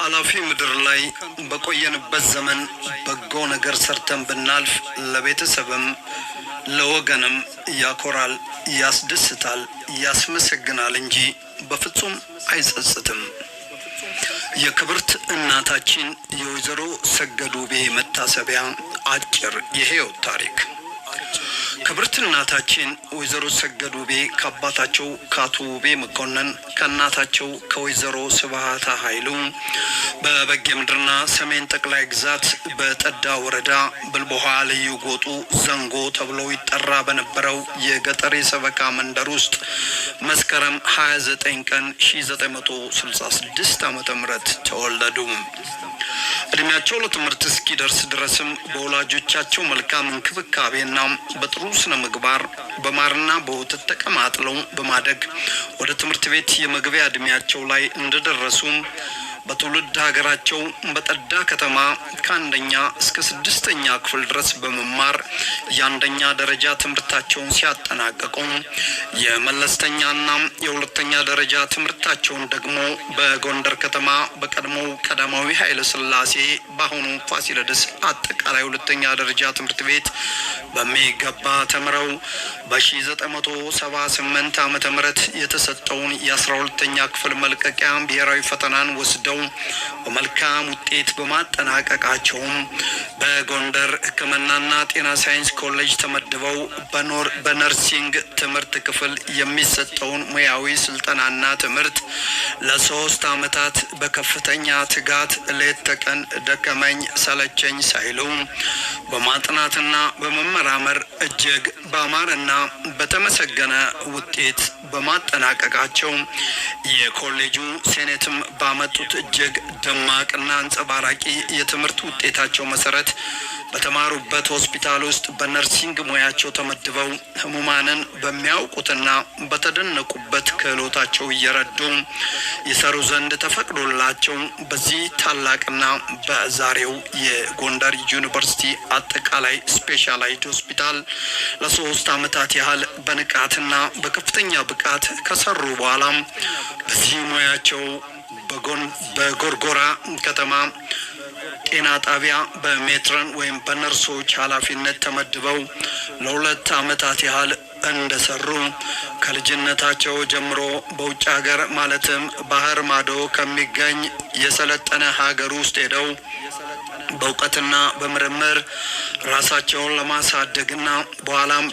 አላፊ ምድር ላይ በቆየንበት ዘመን በጎ ነገር ሰርተን ብናልፍ ለቤተሰብም ለወገንም ያኮራል፣ ያስደስታል፣ ያስመሰግናል እንጂ በፍጹም አይጸጽትም። የክብርት እናታችን የወይዘሮ ሰገዱ ውቤ መታሰቢያ አጭር የህይወት ታሪክ። ክብርት እናታችን ወይዘሮ ሰገዱ ውቤ ከአባታቸው ከአቶ ውቤ መኮንን ከእናታቸው ከወይዘሮ ስብሃት ኃይሉ በበጌ ምድርና ሰሜን ጠቅላይ ግዛት በጠዳ ወረዳ ብልቦሃ ልዩ ጎጡ ዘንጎ ተብሎ ይጠራ በነበረው የገጠር የሰበካ መንደር ውስጥ መስከረም 29 ቀን 1966 ዓ.ም ተወለዱ። እድሜያቸው ለትምህርት እስኪደርስ ድረስም በወላጆቻቸው መልካም እንክብካቤና በጥሩ ስነ ምግባር በማርና በወተት ተቀማጥለው በማደግ ወደ ትምህርት ቤት የመግቢያ እድሜያቸው ላይ እንደደረሱ በትውልድ ሀገራቸው በጠዳ ከተማ ከአንደኛ እስከ 6ኛ ክፍል ድረስ በመማር የአንደኛ ደረጃ ትምህርታቸውን ሲያጠናቅቁ የመለስተኛና የሁለተኛ ደረጃ ትምህርታቸውን ደግሞ በጎንደር ከተማ በቀድሞው ቀዳማዊ ኃይለ ሥላሴ በአሁኑ ፋሲለደስ አጠቃላይ ሁለተኛ ደረጃ ትምህርት ቤት በሚገባ ተምረው በ1978 ዓመተ ምህረት የተሰጠውን የ12ኛ ክፍል መልቀቂያ ብሔራዊ ፈተናን ወስደው በመልካም ውጤት በማጠናቀቃቸው በጎንደር ሕክምናና ጤና ሳይንስ ኮሌጅ ተመድበው በነርሲንግ ትምህርት ክፍል የሚሰጠውን ሙያዊ ስልጠናና ትምህርት ለ3 ዓመታት በከፍተኛ ትጋት ሌት ተቀን ደከመኝ ሰለቸኝ ሳይሉ በማጥናትና በመመራመር እጅግ በአማረና በተመሰገነ ውጤት በማጠናቀቃቸው የኮሌጁ ሴኔትም ባመጡት እጅግ ደማቅና አንጸባራቂ የትምህርት ውጤታቸው መሰረት በተማሩበት ሆስፒታል ውስጥ በነርሲንግ ሙያቸው ተመድበው ህሙማንን በሚያውቁትና በተደነቁበት ክህሎታቸው እየረዱ ይሰሩ ዘንድ ተፈቅዶላቸው በዚህ ታላቅና በዛሬው የጎንደር ዩኒቨርሲቲ አጠቃላይ ስፔሻላይዝድ ሆስፒታል ለ3 ዓመታት ያህል በንቃትና በከፍተኛ ብቃት ከሰሩ በኋላ በዚህ ሙያቸው በጎርጎራ ከተማ ጤና ጣቢያ በሜትረን ወይም በነርሶች ኃላፊነት ተመድበው ለ2 ዓመታት ያህል እንደሰሩ ከልጅነታቸው ጀምሮ በውጭ ሀገር ማለትም ባህር ማዶ ከሚገኝ የሰለጠነ ሀገር ውስጥ ሄደው በእውቀትና በምርምር ራሳቸውን ለማሳደግና በኋላም